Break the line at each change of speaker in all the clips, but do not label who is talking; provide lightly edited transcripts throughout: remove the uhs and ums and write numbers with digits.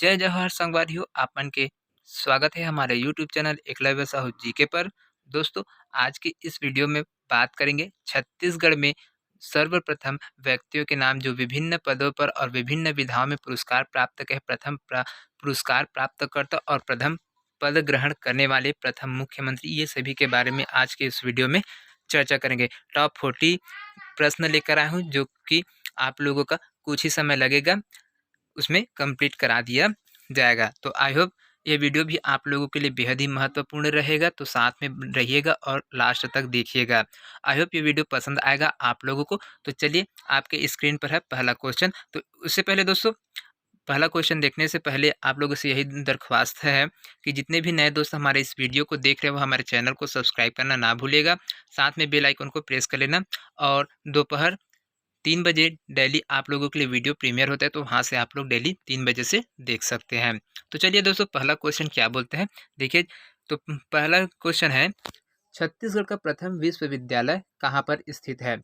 जय जवाहर संगवारी हो आपन के स्वागत है हमारे YouTube channel Eklavya Sahu GK पर। दोस्तों, आज की इस वीडियो में बात करेंगे छत्तीसगढ़ में सर्वप्रथम व्यक्तियों के नाम जो विभिन्न पदों पर और विभिन्न विधाओं में पुरस्कार प्राप्त के पुरस्कार प्राप्तकर्ता और प्रथम पद ग्रहण करने वाले प्रथम मुख्यमंत्री, ये सभी के बारे में आज के इस वीडियो में चर्चा करेंगे। टॉप 40 प्रश्न लेकर आया हूँ जो कि आप लोगों का कुछ ही समय लगेगा उसमें कंप्लीट करा दिया जाएगा। तो आई होप ये वीडियो भी आप लोगों के लिए बेहद ही महत्वपूर्ण रहेगा, तो साथ में रहिएगा और लास्ट तक देखिएगा। आई होप ये वीडियो पसंद आएगा आप लोगों को। तो चलिए, आपके स्क्रीन पर है पहला क्वेश्चन। तो उससे पहले दोस्तों, पहला क्वेश्चन देखने से पहले आप लोगों से यही दरख्वास्त है कि जितने भी नए दोस्त हमारे इस वीडियो को देख रहे हैं वो हमारे चैनल को सब्सक्राइब करना ना भूलिएगा, साथ में बेल आइकन को प्रेस कर लेना। और दोपहर 3 बजे डेली आप लोगों के लिए वीडियो प्रीमियर होता है, तो वहाँ से आप लोग डेली 3 बजे से देख सकते हैं। तो चलिए दोस्तों, पहला क्वेश्चन क्या बोलते हैं देखिए। तो पहला क्वेश्चन है, छत्तीसगढ़ का प्रथम विश्वविद्यालय कहाँ पर स्थित है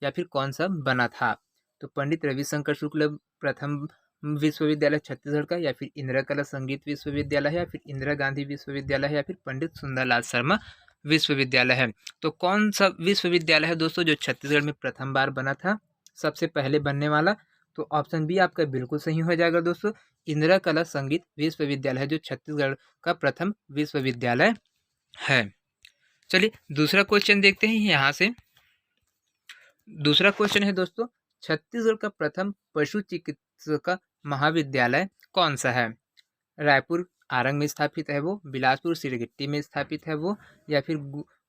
या फिर कौन सा बना था? तो पंडित रविशंकर शुक्ल प्रथम विश्वविद्यालय छत्तीसगढ़ का, या फिर इंदिरा कला संगीत विश्वविद्यालय है, या फिर इंदिरा गांधी विश्वविद्यालय है, या फिर पंडित सुंदरलाल शर्मा विश्वविद्यालय है। तो कौन सा विश्वविद्यालय है दोस्तों जो छत्तीसगढ़ में प्रथम बार बना था, सबसे पहले बनने वाला? तो ऑप्शन बी आपका बिल्कुल सही हो जाएगा दोस्तों। इंदिरा कला संगीत विश्वविद्यालय है जो छत्तीसगढ़ का प्रथम विश्वविद्यालय है। चलिए दूसरा क्वेश्चन देखते हैं यहाँ से। दूसरा क्वेश्चन है दोस्तों, छत्तीसगढ़ का प्रथम पशु चिकित्सा महाविद्यालय कौन सा है? रायपुर आरंग में स्थापित है वो, बिलासपुर सिरगिट्टी में स्थापित है वो, या फिर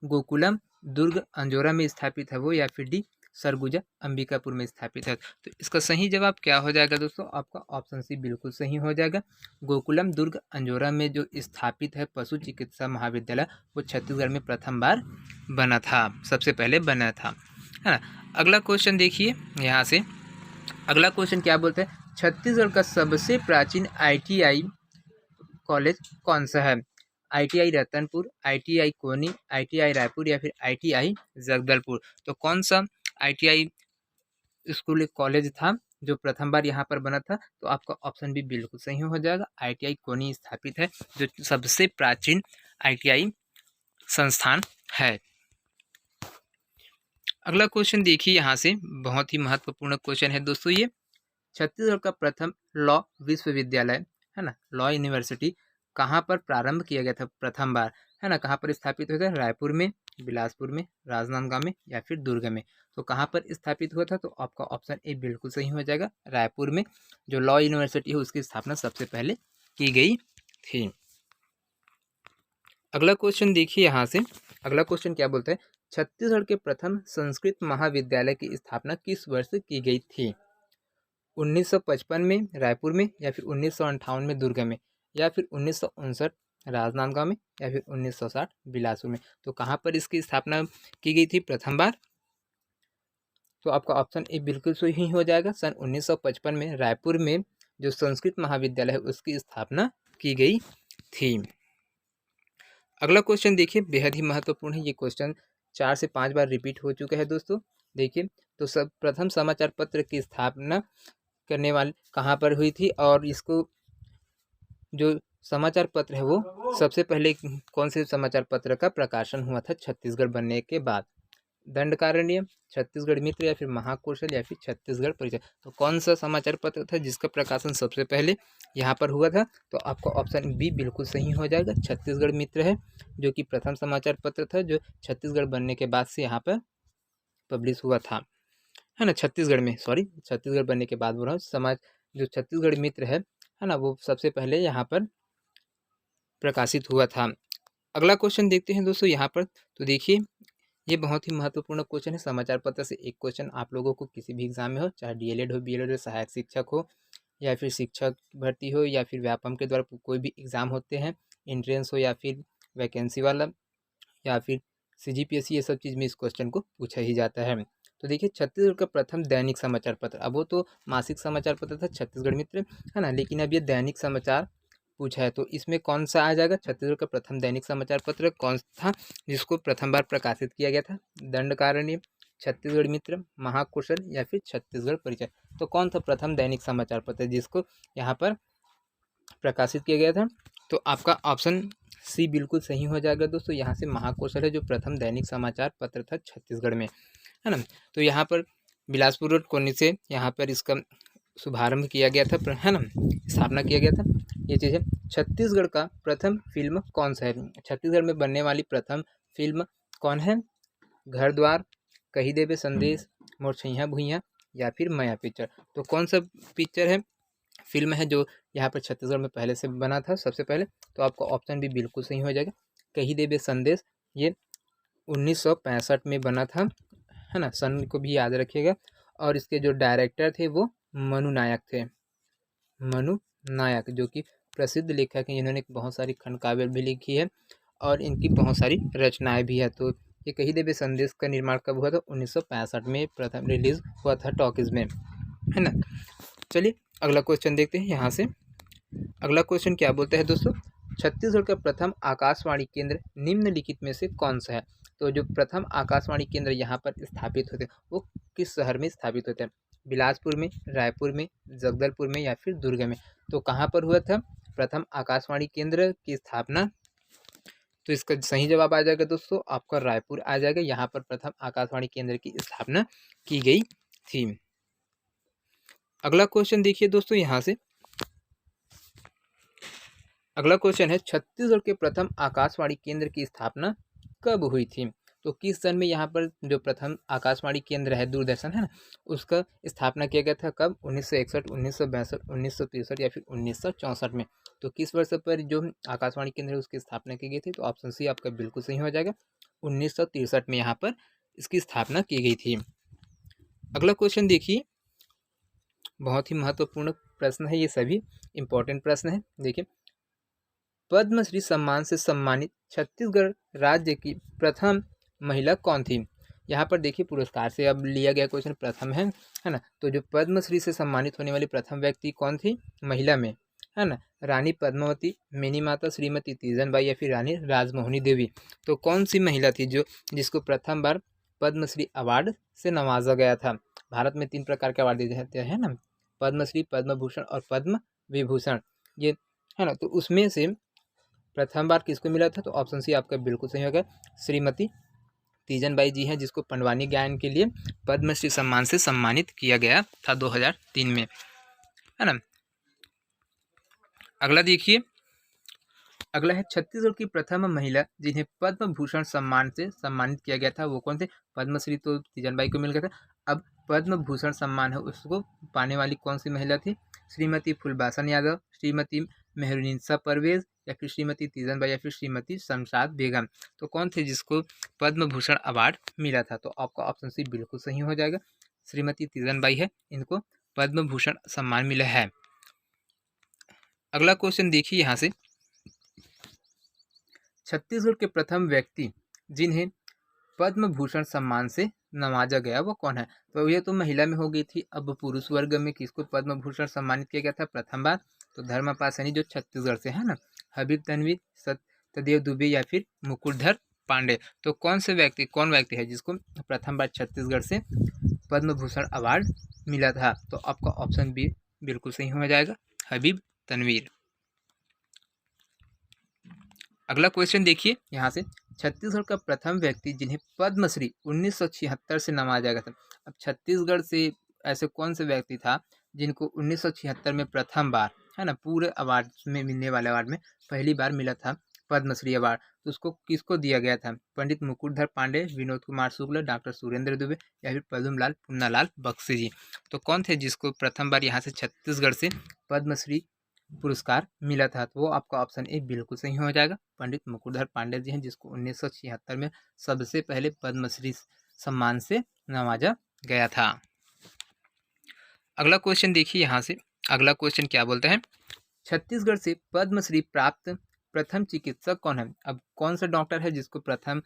गोकुलम दुर्ग अंजोरा में स्थापित है वो, या फिर डी सरगुजा अंबिकापुर में स्थापित है। तो इसका सही जवाब क्या हो जाएगा दोस्तों? आपका ऑप्शन सी बिल्कुल सही हो जाएगा। गोकुलम दुर्ग अंजोरा में जो स्थापित है पशु चिकित्सा महाविद्यालय, वो छत्तीसगढ़ में प्रथम बार बना था, सबसे पहले बना था, है ना। अगला क्वेश्चन देखिए यहाँ से। अगला क्वेश्चन क्या बोलते हैं, छत्तीसगढ़ का सबसे प्राचीन ITI कॉलेज कौन सा है? ITI रतनपुर, ITI कोनी, ITI रायपुर, या फिर ITI जगदलपुर। तो कौन सा ITI स्कूल कॉलेज था जो प्रथम बार यहाँ पर बना था? तो आपका ऑप्शन भी बिल्कुल सही हो जाएगा। ITI कोनी स्थापित है जो सबसे प्राचीन ITI संस्थान है। अगला क्वेश्चन देखिए यहाँ से, बहुत ही महत्वपूर्ण क्वेश्चन है दोस्तों ये। छत्तीसगढ़ का प्रथम लॉ विश्वविद्यालय, है ना, लॉ यूनिवर्सिटी कहाँ पर प्रारंभ किया गया था प्रथम बार, है ना, कहाँ पर स्थापित हुआ था? रायपुर में, बिलासपुर में, राजनांदगांव में, या फिर दुर्ग में। तो कहाँ पर स्थापित हुआ था? तो आपका ऑप्शन ए बिल्कुल सही हो जाएगा। रायपुर में जो लॉ यूनिवर्सिटी है उसकी स्थापना सबसे पहले की गई थी। अगला क्वेश्चन देखिए यहाँ से। अगला क्वेश्चन क्या बोलते हैं, छत्तीसगढ़ के प्रथम संस्कृत महाविद्यालय की स्थापना किस वर्ष की गई थी? 1955 में रायपुर में, या फिर 1958 में दुर्ग में, या फिर 1959 राजनांदगांव में, या फिर 1960 बिलासपुर में। तो कहाँ पर इसकी स्थापना की गई थी प्रथम बार? तो आपका ऑप्शन ए बिल्कुल सही हो जाएगा। सन 1955 में रायपुर में जो संस्कृत महाविद्यालय है उसकी स्थापना की गई थी। अगला क्वेश्चन देखिए, बेहद ही महत्वपूर्ण है ये क्वेश्चन, 4 से 5 बार रिपीट हो चुका है दोस्तों। देखिए, तो सब प्रथम समाचार पत्र की स्थापना करने वाले कहाँ पर हुई थी, और इसको जो समाचार पत्र है वो सबसे पहले कौन से समाचार पत्र का प्रकाशन हुआ था छत्तीसगढ़ बनने के बाद? दंडकारण्य, छत्तीसगढ़ मित्र, या फिर महाकौशल, या फिर छत्तीसगढ़ परिचय। तो कौन सा समाचार पत्र था जिसका प्रकाशन सबसे पहले यहाँ पर हुआ था? तो आपका ऑप्शन बी बिल्कुल सही हो जाएगा। छत्तीसगढ़ मित्र है जो कि प्रथम समाचार पत्र था जो छत्तीसगढ़ बनने के बाद से यहाँ पर पब्लिश हुआ था, है ना। छत्तीसगढ़ में, सॉरी, छत्तीसगढ़ बनने के बाद बोल रहा हूँ। समाज जो छत्तीसगढ़ मित्र है ना, वो सबसे पहले यहाँ पर प्रकाशित हुआ था। अगला क्वेश्चन देखते हैं दोस्तों यहाँ पर। तो देखिए, ये बहुत ही महत्वपूर्ण क्वेश्चन है। समाचार पत्र से एक क्वेश्चन आप लोगों को किसी भी एग्जाम में हो, चाहे DLED हो, BLED हो, सहायक शिक्षक हो, या फिर शिक्षक भर्ती हो, या फिर व्यापम के द्वारा कोई भी एग्जाम होते हैं, एंट्रेंस हो या फिर वैकेंसी वाला, या फिर CGPSC, ये सब चीज़ में इस क्वेश्चन को पूछा ही जाता है। तो देखिए, छत्तीसगढ़ का प्रथम दैनिक समाचार पत्र, अब वो तो मासिक समाचार पत्र था छत्तीसगढ़ मित्र, है ना, लेकिन अब ये दैनिक समाचार पूछा है। तो इसमें कौन सा आ जाएगा? छत्तीसगढ़ का प्रथम दैनिक समाचार पत्र कौन था जिसको प्रथम बार प्रकाशित किया गया था? दंडकारण्य, छत्तीसगढ़ मित्र, महाकौशल, या फिर छत्तीसगढ़ परिचय। तो कौन था प्रथम दैनिक समाचार पत्र जिसको यहाँ पर प्रकाशित किया गया था? तो आपका ऑप्शन सी बिल्कुल सही हो जाएगा दोस्तों। यहाँ से महाकोशल है जो प्रथम दैनिक समाचार पत्र था छत्तीसगढ़ में, है ना। तो यहाँ पर बिलासपुर और कोनी से यहाँ पर इसका शुभारंभ किया गया था, है ना, स्थापना किया गया था, ये चीज़ है। छत्तीसगढ़ का प्रथम फिल्म कौन सा है? छत्तीसगढ़ में बनने वाली प्रथम फिल्म कौन है? घर द्वार, कही देवे संदेश, मोर छैया भुइयाँ या फिर माया पिक्चर। तो कौन सा पिक्चर है, फिल्म है जो यहाँ पर छत्तीसगढ़ में पहले से बना था सबसे पहले? तो आपका ऑप्शन भी बिल्कुल सही हो जाएगा, कही देवे संदेश। ये 1965 में बना था, है ना, सन को भी याद रखिएगा। और इसके जो डायरेक्टर थे वो मनु नायक थे, मनु नायक, जो कि प्रसिद्ध लेखक हैं। इन्होंने बहुत सारी खंड काव्य भी लिखी है और इनकी बहुत सारी रचनाएं भी है। तो ये कही देवे संदेश का निर्माण कब हुआ था? 1965 में प्रथम रिलीज हुआ था टॉकीज में, है ना। चलिए अगला क्वेश्चन देखते हैं यहाँ से। अगला क्वेश्चन क्या बोलता है दोस्तों? छत्तीसगढ़ का प्रथम आकाशवाणी केंद्र निम्नलिखित में से कौन सा है? तो जो प्रथम आकाशवाणी केंद्र यहाँ पर स्थापित होते हैं वो किस शहर में स्थापित होते हैं? बिलासपुर में, रायपुर में, जगदलपुर में या फिर दुर्ग में? तो कहाँ पर हुआ था प्रथम आकाशवाणी केंद्र की स्थापना? तो इसका सही जवाब आ जाएगा दोस्तों आपका रायपुर आ जाएगा। यहाँ पर प्रथम आकाशवाणी केंद्र की स्थापना की गई थी। अगला क्वेश्चन देखिए दोस्तों यहाँ से। अगला क्वेश्चन है, छत्तीसगढ़ के प्रथम आकाशवाणी केंद्र की स्थापना कब हुई थी? तो किस सन में यहाँ पर जो प्रथम आकाशवाणी केंद्र है दूरदर्शन, है ना, उसका स्थापना किया गया था कब? 1961, 1962, 1963 या फिर 1964 में? तो किस वर्ष पर जो आकाशवाणी केंद्र है उसकी स्थापना की गई थी? तो ऑप्शन सी आपका बिल्कुल सही हो जाएगा, 1963 में यहाँ पर इसकी स्थापना की गई थी। अगला क्वेश्चन देखिए, बहुत ही महत्वपूर्ण प्रश्न है, ये सभी इंपॉर्टेंट प्रश्न है। देखिए, पद्मश्री सम्मान से सम्मानित छत्तीसगढ़ राज्य की प्रथम महिला कौन थी? यहाँ पर देखिए पुरस्कार से अब लिया गया क्वेश्चन प्रथम है ना। तो जो पद्मश्री से सम्मानित होने वाली प्रथम व्यक्ति कौन थी महिला में, है ना? रानी पद्मावती, मेनी माता, श्रीमती तीजन बाई या फिर रानी राजमोहनी देवी? तो कौन सी महिला थी जो जिसको प्रथम बार पद्मश्री अवार्ड से नवाजा गया था? भारत में 3 प्रकार के अवार्ड दिए जाते हैं ना, पद्मश्री, पद्म भूषण और पद्म विभूषण, ये, है ना। तो उसमें से प्रथम बार किसको मिला था? तो ऑप्शन सी आपका बिल्कुल सही होगा, श्रीमती तीजन बाई जी हैं, जिसको पंडवानी गायन के लिए पद्मश्री सम्मान से सम्मानित किया गया था 2003 में, है ना। अगला देखिए, अगला है छत्तीसगढ़ की प्रथम महिला जिन्हें पद्म भूषण सम्मान से सम्मानित किया गया था वो कौन थे? पद्मश्री तो तीजन बाई को मिल गया था, अब पद्म भूषण सम्मान है उसको पाने वाली कौन सी महिला थी? श्रीमती फुलबासन यादव, श्रीमती मेहरुनिसा परवेज या फिर श्रीमती तीजन बाई या फिर श्रीमती शमशाद बेगम? तो कौन थे जिसको पद्म भूषण अवार्ड मिला था? तो आपका ऑप्शन सी बिल्कुल सही हो जाएगा, श्रीमती तीजन बाई है, इनको पद्म भूषण सम्मान मिला है। अगला क्वेश्चन देखिए यहाँ से, छत्तीसगढ़ के प्रथम व्यक्ति जिन्हें पद्म भूषण सम्मान से नवाजा गया वो कौन है? तो ये तो महिला में हो गई थी, अब पुरुष वर्ग में किसको पद्म भूषण सम्मानित किया गया था प्रथम बार? तो धर्मपाल सैनी जो छत्तीसगढ़ से, है ना, हबीब तनवीर, सत्यदेव दुबे या फिर मुकुटधर पांडे? तो कौन व्यक्ति है जिसको प्रथम बार छत्तीसगढ़ से पद्म भूषण अवार्ड मिला था? तो आपका ऑप्शन बी बिल्कुल सही हो जाएगा, हबीब तनवीर। अगला क्वेश्चन देखिए यहाँ से, छत्तीसगढ़ का प्रथम व्यक्ति जिन्हें पद्मश्री 1976 से नवाजा गया था। अब छत्तीसगढ़ से ऐसे कौन से व्यक्ति था जिनको 1976 में प्रथम बार, है ना, पूरे अवार्ड में मिलने वाले अवार्ड में पहली बार मिला था पद्मश्री अवार्ड? तो उसको किसको दिया गया था? पंडित मुकुटधर पांडे, विनोद कुमार शुक्ल, डॉक्टर सुरेंद्र दुबे या फिर पद्मलाल पुन्नालाल बख्शी जी? तो कौन थे जिसको प्रथम बार यहाँ से छत्तीसगढ़ से पद्मश्री पुरस्कार मिला था? तो वो आपका ऑप्शन ए बिल्कुल सही हो जाएगा, पंडित मुकुटधर पांडे जी हैं, जिसको 1976 में सबसे पहले पद्मश्री सम्मान से नवाजा गया था। अगला क्वेश्चन देखिए यहाँ से, अगला क्वेश्चन क्या बोलता है, छत्तीसगढ़ से पद्मश्री प्राप्त प्रथम चिकित्सक कौन है? अब कौन सा डॉक्टर है जिसको प्रथम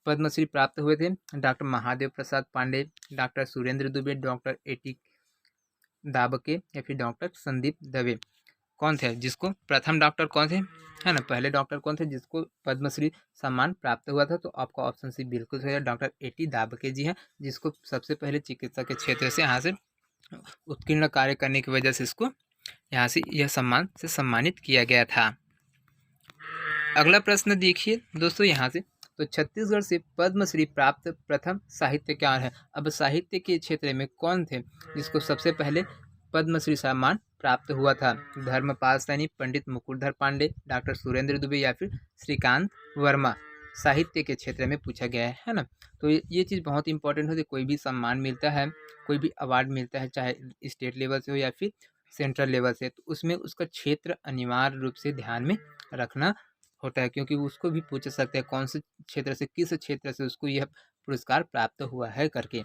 पद्मश्री प्राप्त हुए थे? Doctor Mahadev Prasad Pandey, doctor Surendra Dubey, doctor A T Dabke या फिर डॉक्टर संदीप दवे? कौन थे जिसको प्रथम डॉक्टर कौन थे, है ना, पहले डॉक्टर कौन थे जिसको पद्मश्री सम्मान प्राप्त हुआ था? तो आपका ऑप्शन सी बिल्कुल सही है, डॉक्टर एटी दाबके जी हैं, जिसको सबसे पहले चिकित्सा के क्षेत्र से यहाँ से उत्कीर्ण कार्य करने की वजह से इसको यहाँ से यह सम्मान से सम्मानित किया गया था। अगला प्रश्न देखिए दोस्तों यहाँ से, तो छत्तीसगढ़ से पद्मश्री प्राप्त प्रथम साहित्यकार है। अब साहित्य के क्षेत्र में कौन थे जिसको सबसे पहले पद्मश्री सम्मान प्राप्त हुआ था? धर्मपाल सैनी, पंडित मुकुटधर पांडे, डॉक्टर सुरेंद्र दुबे या फिर श्रीकांत वर्मा? साहित्य के क्षेत्र में पूछा गया है ना। तो ये चीज़ बहुत इंपॉर्टेंट होती है। कोई भी सम्मान मिलता है, कोई भी अवार्ड मिलता है, चाहे स्टेट लेवल से हो या फिर सेंट्रल लेवल से, तो उसमें उसका क्षेत्र अनिवार्य रूप से ध्यान में रखना होता है, क्योंकि उसको भी पूछ सकते हैं कौन से क्षेत्र से, किस क्षेत्र से उसको यह पुरस्कार प्राप्त हुआ है करके,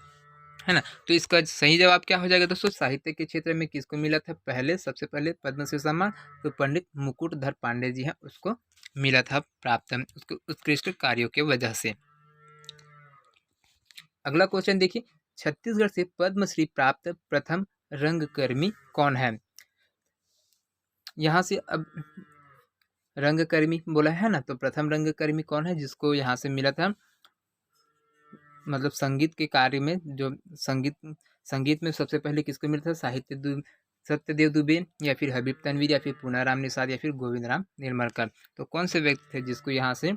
है ना। तो इसका सही जवाब क्या हो जाएगा दोस्तों? साहित्य के क्षेत्र में किसको मिला था पहले, सबसे पहले पद्मश्री सम्मान? तो पंडित मुकुटधर पांडे जी हैं, उसको मिला था प्राप्त उसके उत्कृष्ट कार्यों के वजह से। अगला क्वेश्चन देखिए, छत्तीसगढ़ से पद्मश्री प्राप्त प्रथम रंगकर्मी कौन है? यहाँ से अब रंगकर्मी बोला है ना, तो प्रथम रंगकर्मी कौन है जिसको यहाँ से मिला था? मतलब संगीत के कार्य में, जो संगीत में सबसे पहले किसको मिला था? सत्यदेव दुबे या फिर हबीब तनवीर या फिर पूनाराम निषाद या फिर गोविंद राम निर्मलकर? तो कौन से व्यक्ति थे जिसको यहाँ से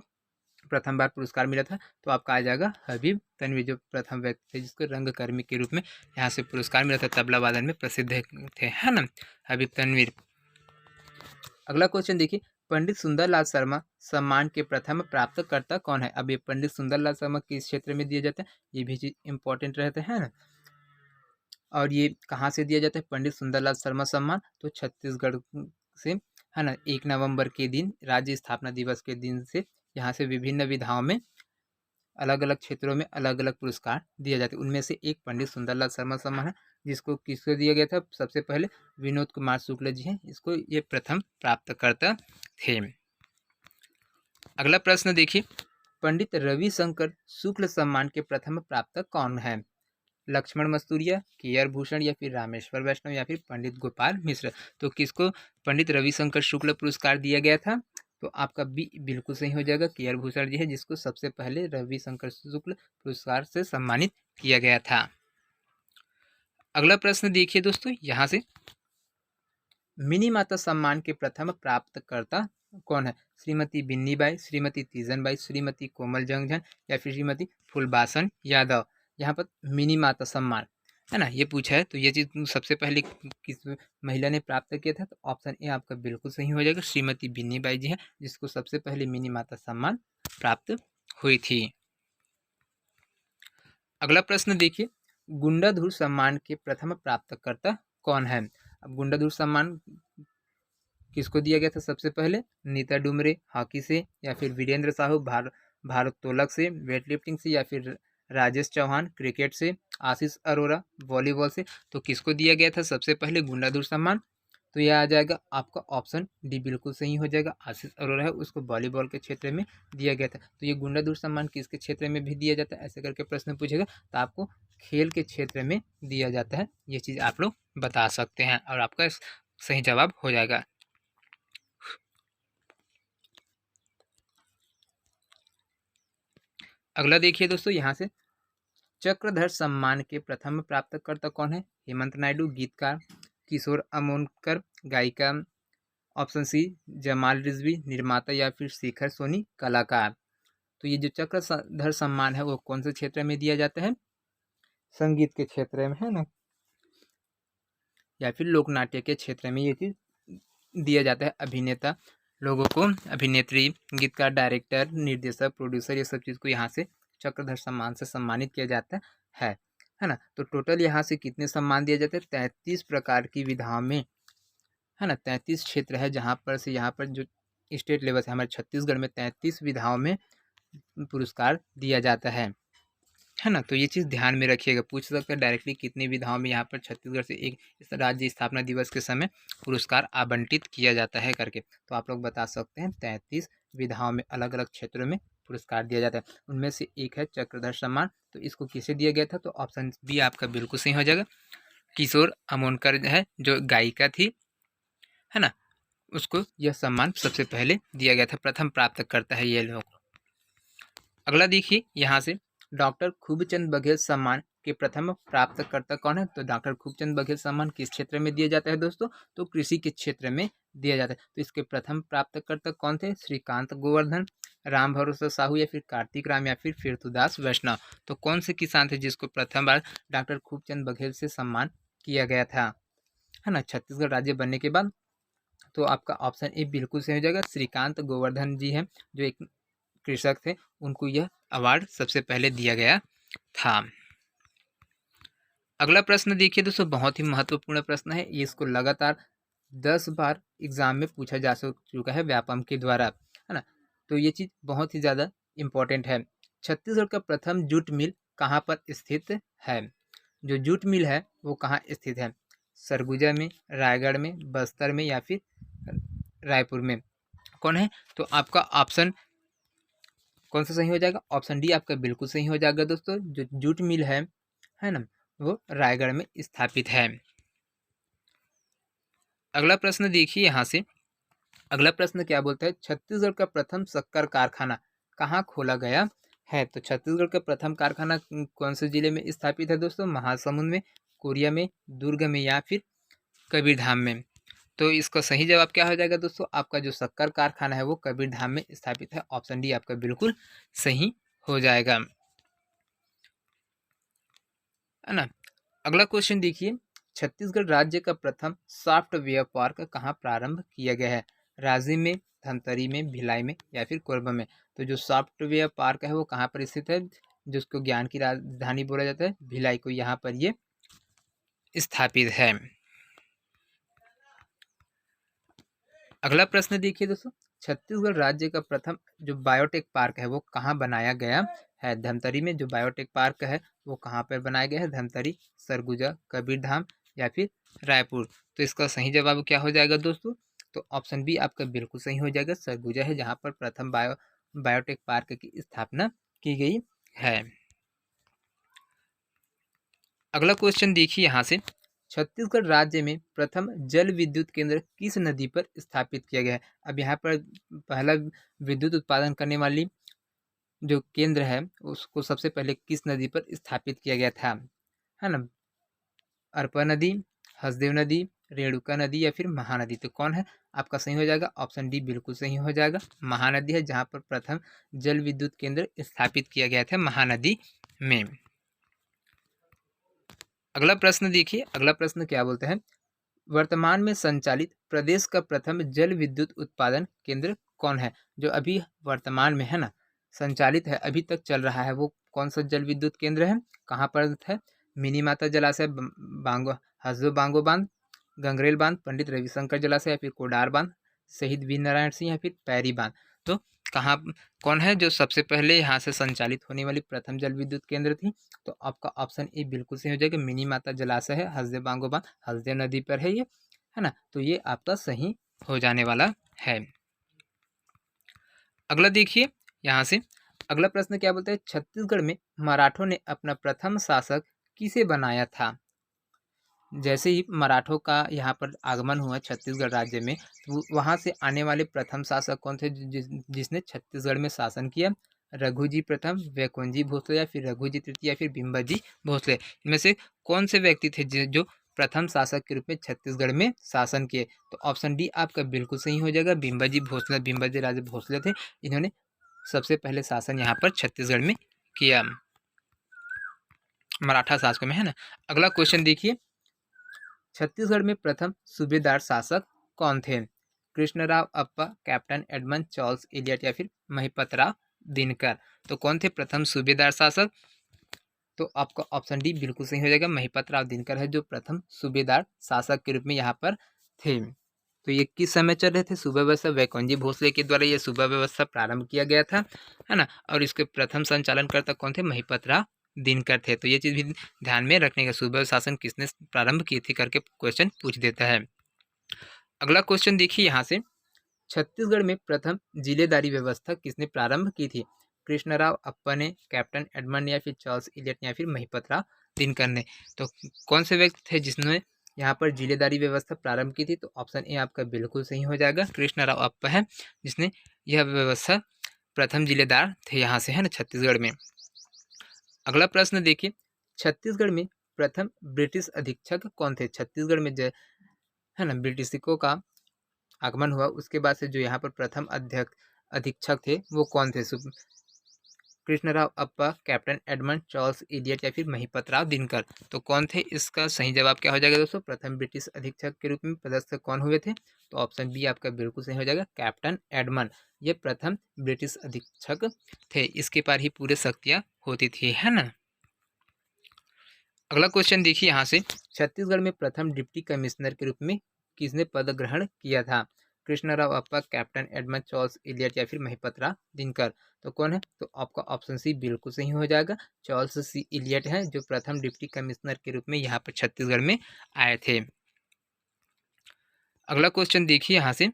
प्रथम बार पुरस्कार मिला था? तो आपका आ जाएगा हबीब तनवीर, जो प्रथम व्यक्ति थे जिसको रंगकर्मी के रूप में यहाँ से पुरस्कार मिला था। तबला वादन में प्रसिद्ध थे, है ना, हबीब तनवीर। अगला क्वेश्चन देखिए, पंडित सुंदरलाल शर्मा सम्मान के प्रथम प्राप्तकर्ता कौन है? अब ये पंडित सुंदरलाल शर्मा किस क्षेत्र में दिया जाता है, ये भी चीज इंपॉर्टेंट रहते हैं ना। और ये कहाँ से दिया जाता है पंडित सुंदरलाल शर्मा सम्मान? तो छत्तीसगढ़ से, है ना। 1 नवंबर के दिन, राज्य स्थापना दिवस के दिन से यहाँ से विभिन्न विधाओं में, अलग अलग क्षेत्रों में अलग अलग पुरस्कार दिए जाते हैं। उनमें से एक पंडित सुंदरलाल शर्मा सम्मान है, जिसको किसको दिया गया था? सबसे पहले विनोद कुमार शुक्ल जी हैं, इसको ये प्रथम प्राप्तकर्ता थे। अगला प्रश्न देखिए, पंडित रविशंकर शुक्ल सम्मान के प्रथम प्राप्तक कौन है? लक्ष्मण मस्तूरिया, केयर भूषण या फिर रामेश्वर वैष्णव या फिर पंडित गोपाल मिश्र? तो किसको पंडित रविशंकर शुक्ल पुरस्कार दिया गया था? तो आपका बी बिल्कुल सही हो जाएगा, केयर भूषण जी है जिसको सबसे पहले रविशंकर शुक्ल पुरस्कार से सम्मानित किया गया था। अगला प्रश्न देखिए दोस्तों यहाँ से, मिनी माता सम्मान के प्रथम प्राप्तकर्ता कौन है? श्रीमती बिन्नीबाई, श्रीमती तीजनबाई, श्रीमती कोमल जंगझन या फिर श्रीमती फुलबासन यादव? यहाँ पर मिनी माता सम्मान, है ना, ये पूछा है। तो ये चीज सबसे पहले किस महिला ने प्राप्त किया था? तो ऑप्शन ए आपका बिल्कुल सही हो जाएगा, श्रीमती बिन्नीबाई जी है जिसको सबसे पहले मिनी माता सम्मान प्राप्त हुई थी। अगला प्रश्न देखिए, गुंडाधुर सम्मान के प्रथम प्राप्तकर्ता कौन है? अब गुंडाधुर सम्मान किसको दिया गया था सबसे पहले? नीता डुमरे हॉकी से, या फिर वीरेंद्र साहू भारोत्तोलक से, वेटलिफ्टिंग से, या फिर राजेश चौहान क्रिकेट से, आशीष अरोरा वॉलीबॉल से? तो किसको दिया गया था सबसे पहले गुंडाधुर सम्मान? तो यह आ जाएगा आपका ऑप्शन डी बिल्कुल सही हो जाएगा, आशीष अरोरा है, उसको वॉलीबॉल के क्षेत्र में दिया गया था। तो ये गुंडाधुर सम्मान किसके क्षेत्र में भी दिया जाता है, ऐसे करके प्रश्न पूछेगा तो आपको खेल के क्षेत्र में दिया जाता है, ये चीज़ आप लोग बता सकते हैं और आपका सही जवाब हो जाएगा। अगला देखिए दोस्तों यहाँ से, चक्रधर सम्मान के प्रथम प्राप्तकर्ता कौन है? हेमंत नायडू गीतकार, किशोर अमोनकर गायिका, ऑप्शन सी जमाल रिजवी निर्माता या फिर शेखर सोनी कलाकार? तो ये जो चक्रधर सम्मान है वो कौन से क्षेत्र में दिया जाता है? संगीत के क्षेत्र में, है ना, या फिर लोकनाट्य के क्षेत्र में ये चीज दिया जाता है। अभिनेता लोगों को, अभिनेत्री, गीतकार, डायरेक्टर, निर्देशक, प्रोड्यूसर, ये सब चीज़ को यहाँ से चक्रधर सम्मान से सम्मानित किया जाता है ना। तो टोटल यहाँ से कितने सम्मान दिए जाते हैं? 33 प्रकार की विधाओं में, है ना, 33 क्षेत्र है जहाँ पर से, यहाँ पर जो स्टेट लेवल से हमारे छत्तीसगढ़ में 33 विधाओं में पुरस्कार दिया जाता है ना। तो ये चीज़ ध्यान में रखिएगा, पूछ सकते हैं डायरेक्टली कितनी विधाओं में यहाँ पर छत्तीसगढ़ से एक इस राज्य स्थापना दिवस के समय पुरस्कार आवंटित किया जाता है करके। तो आप लोग बता सकते हैं 33 विधाओं में अलग अलग क्षेत्रों में पुरस्कार दिया जाता है, उनमें से एक है चक्रधर सम्मान। तो इसको किसे दिया गया था? तो ऑप्शन बी आपका बिल्कुल सही हो जाएगा, किशोर अमोनकर है जो गायिका थी, है ना, उसको यह सम्मान सबसे पहले दिया गया था, प्रथम प्राप्त करता है ये लोग। अगला देखिए यहाँ से, डॉक्टर खूबचंद बघेल सम्मान के प्रथम प्राप्तकर्ता कौन है? तो डॉक्टर खूबचंद बघेल सम्मान किस क्षेत्र में दिया जाता है दोस्तों? तो कृषि के क्षेत्र में दिया जाता है। तो इसके प्रथम प्राप्तकर्ता कौन थे? श्रीकांत गोवर्धन, राम भरोसा साहू या फिर कार्तिक राम या फिर फिरतुदास वैष्णव। तो कौन से किसान थे जिसको प्रथम बार डॉक्टर खूबचंद बघेल से सम्मान किया गया था, है ना, छत्तीसगढ़ राज्य बनने के बाद? तो आपका ऑप्शन ए बिल्कुल सही हो जाएगा, श्रीकांत गोवर्धन जी हैं, जो एक कृषक थे, उनको यह अवार्ड सबसे पहले दिया गया था। अगला प्रश्न देखिए दोस्तों, बहुत ही महत्वपूर्ण प्रश्न है, ये इसको लगातार 10 बार एग्जाम में पूछा जा चुका है व्यापम के द्वारा, है ना। तो ये चीज़ बहुत ही ज़्यादा इम्पोर्टेंट है। छत्तीसगढ़ का प्रथम जूट मिल कहाँ पर स्थित है? जो जूट मिल है वो कहाँ स्थित है? सरगुजा में, रायगढ़ में, बस्तर में या फिर रायपुर में? कौन है? तो आपका ऑप्शन कौन सा सही हो जाएगा? ऑप्शन डी आपका बिल्कुल सही हो जाएगा दोस्तों। जो जूट मिल है ना, वो रायगढ़ में स्थापित है। अगला प्रश्न देखिए यहाँ से, अगला प्रश्न क्या बोलता है? छत्तीसगढ़ का प्रथम शक्कर कारखाना कहाँ खोला गया है? तो छत्तीसगढ़ का प्रथम कारखाना कौन से जिले में स्थापित है दोस्तों? महासमुंद में, कोरिया में, दुर्ग में या फिर कबीरधाम में? तो इसका सही जवाब क्या हो जाएगा दोस्तों? आपका जो शक्कर कारखाना है वो कबीरधाम में स्थापित है। ऑप्शन डी आपका बिल्कुल सही हो जाएगा, है ना। अगला क्वेश्चन देखिए, छत्तीसगढ़ राज्य का प्रथम सॉफ्टवेयर पार्क कहाँ प्रारंभ किया गया है? राजिम में, धमतरी में, भिलाई में या फिर कोरबा में? तो जो सॉफ्टवेयर पार्क है वो कहाँ पर स्थित है? जिसको ज्ञान की राजधानी बोला जाता है, भिलाई को यहाँ पर ये स्थापित है। अगला प्रश्न देखिए दोस्तों, छत्तीसगढ़ राज्य का प्रथम जो बायोटेक पार्क है वो कहाँ बनाया गया है? धमतरी में जो बायोटेक पार्क है वो कहाँ पर बनाया गया है? धमतरी, सरगुजा, कबीरधाम या फिर रायपुर? तो इसका सही जवाब क्या हो जाएगा दोस्तों? तो ऑप्शन बी आपका बिल्कुल सही हो जाएगा, सरगुजा है जहाँ पर प्रथम बायोटेक पार्क की स्थापना की गई है। अगला क्वेश्चन देखिए यहाँ से, छत्तीसगढ़ राज्य में प्रथम जल विद्युत केंद्र किस नदी पर स्थापित किया गया है? अब यहाँ पर पहला विद्युत उत्पादन करने वाली जो केंद्र है उसको सबसे पहले किस नदी पर स्थापित किया गया था, है ना? अरपा नदी, हसदेव नदी, रेणुका नदी या फिर महानदी? तो कौन है आपका सही हो जाएगा? ऑप्शन डी बिल्कुल सही हो जाएगा, महानदी है जहाँ पर प्रथम जल विद्युत केंद्र स्थापित किया गया था, महानदी में। अगला प्रश्न देखिए, अगला प्रश्न क्या बोलते हैं? वर्तमान में संचालित प्रदेश का प्रथम जल विद्युत उत्पादन केंद्र कौन है? जो अभी वर्तमान में है ना, संचालित है, अभी तक चल रहा है, वो कौन सा जल विद्युत केंद्र है? कहाँ पर है? मिनी माता जलाशय, बांगो, हसदो बांगो बांध, गंगरेल बांध, पंडित रविशंकर जलाशय या फिर कोडार बांध, शहीद वीर नारायण सिंह या फिर पैरी बांध? तो कहाँ, कौन है जो सबसे पहले यहाँ से संचालित होने वाली प्रथम जल विद्युत केंद्र थी? तो आपका ऑप्शन ए बिल्कुल सही हो जाएगा, मिनी माता जलाशय है, हसदेव बांगो बांध, हसदेव नदी पर है ये, है ना। तो ये आपका सही हो जाने वाला है। अगला देखिए यहाँ से, अगला प्रश्न क्या बोलता है? छत्तीसगढ़ में मराठों ने अपना प्रथम शासक किसे बनाया था? जैसे ही मराठों का यहाँ पर आगमन हुआ छत्तीसगढ़ राज्य में, तो वहाँ से आने वाले प्रथम शासक कौन थे जिसने छत्तीसगढ़ में शासन किया? रघुजी प्रथम, वैकुंजी भोसले या फिर रघुजी तृतीय या फिर बिम्बजी भोसले? इनमें से कौन से व्यक्ति थे जो प्रथम शासक के रूप में छत्तीसगढ़ में शासन किए? तो ऑप्शन डी आपका बिल्कुल सही हो जाएगा, बिम्बजी भोसले, बिम्बजी राजे भोसले थे, इन्होंने सबसे पहले शासन यहाँ पर छत्तीसगढ़ में किया, मराठा शासकों में, है ना। अगला क्वेश्चन देखिए, छत्तीसगढ़ में प्रथम सूबेदार शासक कौन थे? कृष्णराव अप्पा, कैप्टन एडमंड, चार्ल्स इलियट या फिर महिपत राव दिनकर? तो कौन थे प्रथम सूबेदार शासक? तो आपका ऑप्शन डी बिल्कुल सही हो जाएगा, महिपत राव दिनकर है जो प्रथम सूबेदार शासक के रूप में यहाँ पर थे। तो ये किस समय चल रहे थे सूबा व्यवस्था? वैकुंजी भोसले के द्वारा ये सूबा व्यवस्था प्रारंभ किया गया था, है ना। और इसके प्रथम संचालनकर्ता कौन थे? महिपत राव दिनकर थे। तो ये चीज़ भी ध्यान में रखने का, सूबा शासन किसने प्रारंभ की थी करके क्वेश्चन पूछ देता है। अगला क्वेश्चन देखिए यहाँ से, छत्तीसगढ़ में प्रथम जिलेदारी व्यवस्था किसने प्रारंभ की थी? कृष्णराव अप्पा ने, कैप्टन एडमंड या फिर चार्ल्स इलियट या फिर महिपत राव दिनकर ने? तो कौन से व्यक्ति थे जिसने यहाँ पर जिलेदारी व्यवस्था प्रारंभ की थी? तो ऑप्शन ए आपका बिल्कुल सही हो जाएगा, कृष्णराव अप्पा है जिसने यह व्यवस्था, प्रथम जिलेदार थे यहाँ से, है ना, छत्तीसगढ़ में। अगला प्रश्न देखिए, छत्तीसगढ़ में प्रथम ब्रिटिश अधीक्षक कौन थे? छत्तीसगढ़ में जो है ना ब्रिटिशों का आगमन हुआ, उसके बाद से जो यहाँ पर प्रथम अध्यक्ष अधीक्षक थे वो कौन थे? कृष्णराव अप्पा, कैप्टन एडमंड, चार्ल्स इलियट या फिर महिपत राव दिनकर। तो कौन थे? इसका सही जवाब क्या हो जाएगा दोस्तों? प्रथम ब्रिटिश अधीक्षक के रूप में पदस्थ कौन हुए थे? तो ऑप्शन बी आपका बिल्कुल सही हो जाएगा, कैप्टन एडमंड। ये प्रथम ब्रिटिश अधीक्षक थे, इसके पास ही पूरे शक्तियां होती थी, है ना। अगला क्वेश्चन देखिए यहाँ से, छत्तीसगढ़ में प्रथम डिप्टी कमिश्नर के रूप में किसने पद ग्रहण किया था? कृष्णराव अप्पा, कैप्टन एडमंड, चार्ल्स इलियट या फिर महिपत राव दिनकर। तो कौन है? तो आपका ऑप्शन सी बिल्कुल सही हो जाएगा, चार्ल्स सी इलियट है जो प्रथम डिप्टी कमिश्नर के रूप में यहाँ पर छत्तीसगढ़ में आए थे। अगला क्वेश्चन देखिए यहाँ से,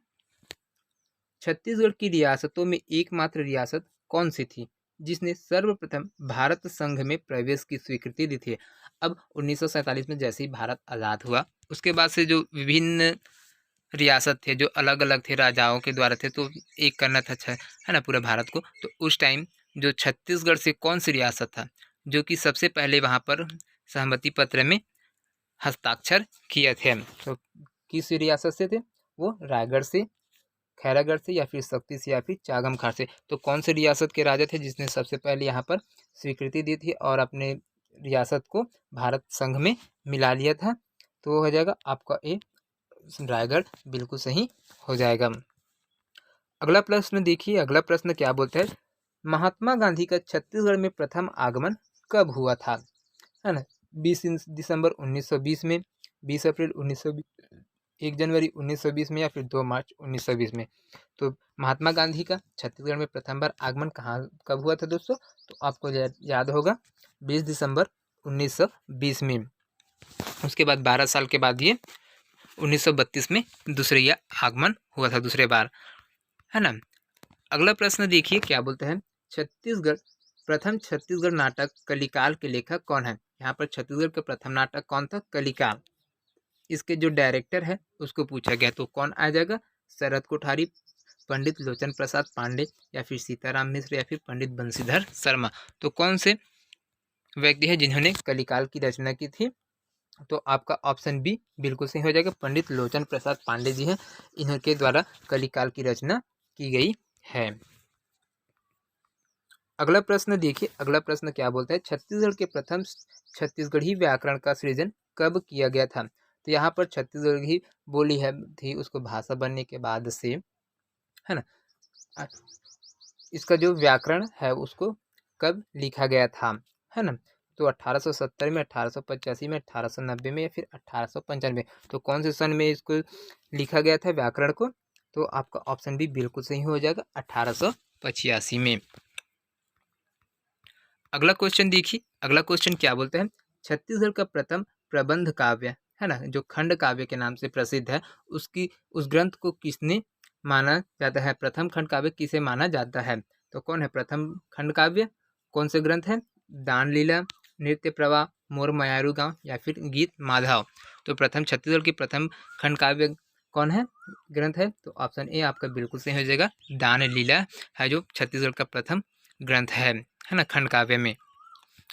छत्तीसगढ़ की रियासतों में एकमात्र रियासत कौन सी थी जिसने सर्वप्रथम भारत संघ में प्रवेश की स्वीकृति दी थी? अब 1947 में जैसे ही भारत आज़ाद हुआ, उसके बाद से जो विभिन्न रियासत थे जो अलग अलग थे, राजाओं के द्वारा थे, तो एक करना था है ना पूरा भारत को। तो उस टाइम जो छत्तीसगढ़ से कौन सी रियासत था जो कि सबसे पहले वहाँ पर सहमति पत्र में हस्ताक्षर किए थे? तो किस रियासत से थे वो? रायगढ़ से, खैरागढ़ से या फिर शक्ति से या फिर चागमखार से। तो कौन से रियासत के राजा थे जिसने सबसे पहले यहाँ पर स्वीकृति दी थी और अपने रियासत को भारत संघ में मिला लिया था? तो वो हो जाएगा आपका ए, रायगढ़ बिल्कुल सही हो जाएगा। अगला प्रश्न देखिए, अगला प्रश्न क्या बोलता है, महात्मा गांधी का छत्तीसगढ़ में प्रथम आगमन कब हुआ था? है ना, 20 दिसंबर 1920 में, 20 अप्रैल 1920, 1 जनवरी 1920 में या फिर 2 मार्च 1920 में। तो महात्मा गांधी का छत्तीसगढ़ में प्रथम बार आगमन कहाँ कब हुआ था दोस्तों? तो आपको याद होगा 20 दिसंबर 1920 में। उसके बाद 12 साल के बाद ये 1932 में दूसरे या आगमन हुआ था, दूसरे बार, है ना। अगला प्रश्न देखिए क्या बोलते हैं, प्रथम छत्तीसगढ़ नाटक कलिकाल के लेखक कौन है? यहाँ पर छत्तीसगढ़ का प्रथम नाटक कौन था? कलिकाल। इसके जो डायरेक्टर है उसको पूछा गया, तो कौन आ जाएगा? शरद कोठारी, पंडित लोचन प्रसाद पांडे या फिर सीताराम मिश्र या फिर पंडित बंशीधर शर्मा। तो कौन से व्यक्ति है जिन्होंने कलिकाल की रचना की थी? तो आपका ऑप्शन बी बिल्कुल सही हो जाएगा, पंडित लोचन प्रसाद पांडे जी हैं, इनके द्वारा कलिकाल की रचना की गई है। अगला प्रश्न देखिए, अगला प्रश्न क्या बोलता है, छत्तीसगढ़ के प्रथम छत्तीसगढ़ी व्याकरण का सृजन कब किया गया था? तो यहाँ पर छत्तीसगढ़ी बोली है थी, उसको भाषा बनने के बाद से, है ना, इसका जो व्याकरण है उसको कब लिखा गया था, है ना? तो 1870 में, 1885 में, 1890 में या फिर 1895। तो कौन से सन में इसको लिखा गया था व्याकरण को? तो आपका ऑप्शन भी बिल्कुल सही हो जाएगा, 1885 में। अगला क्वेश्चन देखिए, अगला क्वेश्चन क्या बोलते हैं, छत्तीसगढ़ का प्रथम प्रबंध काव्य, है ना, जो खंड काव्य के नाम से प्रसिद्ध है, उस ग्रंथ को किसने माना जाता है? प्रथम खंड काव्य किसे माना जाता है? तो कौन है प्रथम खंड काव्य? कौन से ग्रंथ है? दान लीला, नृत्य प्रवाह, मोर मयारू गांव या फिर गीत माधव। तो प्रथम छत्तीसगढ़ की प्रथम खंड काव्य कौन है, ग्रंथ है? तो ऑप्शन ए आपका बिल्कुल सही हो जाएगा, दान लीला है जो छत्तीसगढ़ का प्रथम ग्रंथ है ना, खंड काव्य में।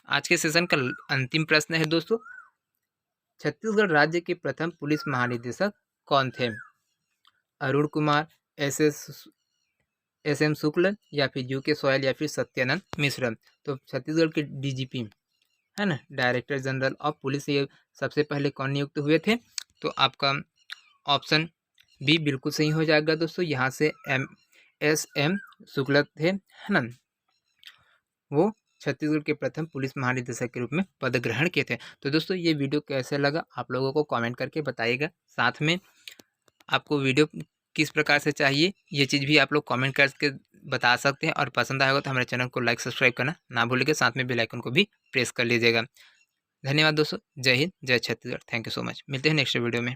आज के सेशन का अंतिम प्रश्न है दोस्तों, छत्तीसगढ़ राज्य के प्रथम पुलिस महानिदेशक कौन थे? अरुण कुमार, एस एम शुक्ल या फिर यूके सोयल या फिर सत्यानंद मिश्र। तो छत्तीसगढ़ के डीजीपी, है ना, डायरेक्टर जनरल ऑफ पुलिस, ये सबसे पहले कौन नियुक्त हुए थे? तो आपका ऑप्शन बी बिल्कुल सही हो जाएगा दोस्तों, यहाँ से एम शुक्ल थे, है ना, वो छत्तीसगढ़ के प्रथम पुलिस महानिदेशक के रूप में पद ग्रहण किए थे। तो दोस्तों ये वीडियो कैसे लगा आप लोगों को कमेंट करके बताइएगा, साथ में आपको वीडियो किस प्रकार से चाहिए ये चीज़ भी आप लोग कमेंट करके बता सकते हैं, और पसंद आएगा तो हमारे चैनल को लाइक सब्सक्राइब करना ना भूलिएगा, साथ में बेल आइकन को भी प्रेस कर लीजिएगा। धन्यवाद दोस्तों, जय हिंद, जय Chhattisgarh, thank you so much, मिलते हैं नेक्स्ट वीडियो में।